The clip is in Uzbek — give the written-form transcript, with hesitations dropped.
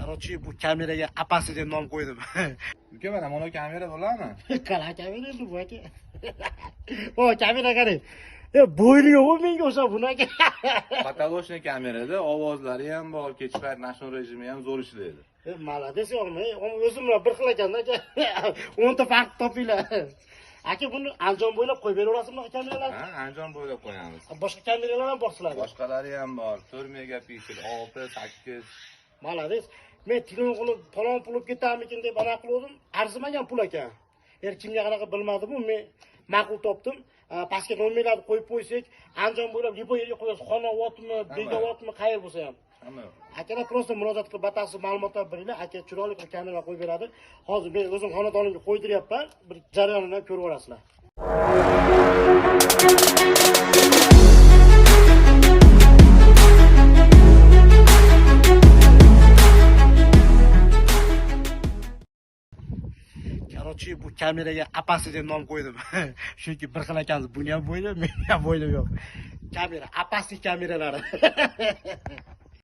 Короче, bu kameraga apasi deb nom qo'ydim. Uka, mana kamera bo'ladimi? Qara kamera bu aka. O kamera qarang. Bo'yni yo'q menga o'sha bunaqa. Patolochniy kamerada ovozlari ham bor, kech payt nashon rejimi ham zo'r ishlaydi. Malades yo'qmi? O'zim bilan bir xil ekan aka. 10 ta farq topinglar. Aka buni Andijon bo'ylab qo'yib beraverasizmi kameralar? Ha, Andijon bo'ylab qo'yamiz. Boshqa kameralar ham bor sizlarda. Boshqalari ham bor. 4 megapiksel, 6, 8. Malades. Men telefon qilib falon pul olib ketarmikin deb ana qildim. Arzimagan pul ekan. Kimga qanaqa bilmadim, men ma'qul topdim. Pastga nomerlarni qo'yib qo'ysak, Andijon bo'ylab libo yerga qo'yasiz. Xonavatmi, begavatmi, qayer bo'lsa ham. Akalar просто murojaat qilib batafsil ma'lumotlar beringlar. Aka chiroyli qilib kamera qo'yib beradi. Hozir men o'zim xonadonimga qo'ydiryapman. Bir jarayonini ko'rib olasizlar. Короче, bu kameraga apasi deb nom qo'ydim. Chunki bir xil ekansiz, buni ham bo'yli, meni ham bo'ylim yo'q. Kamera, apasi kameralari.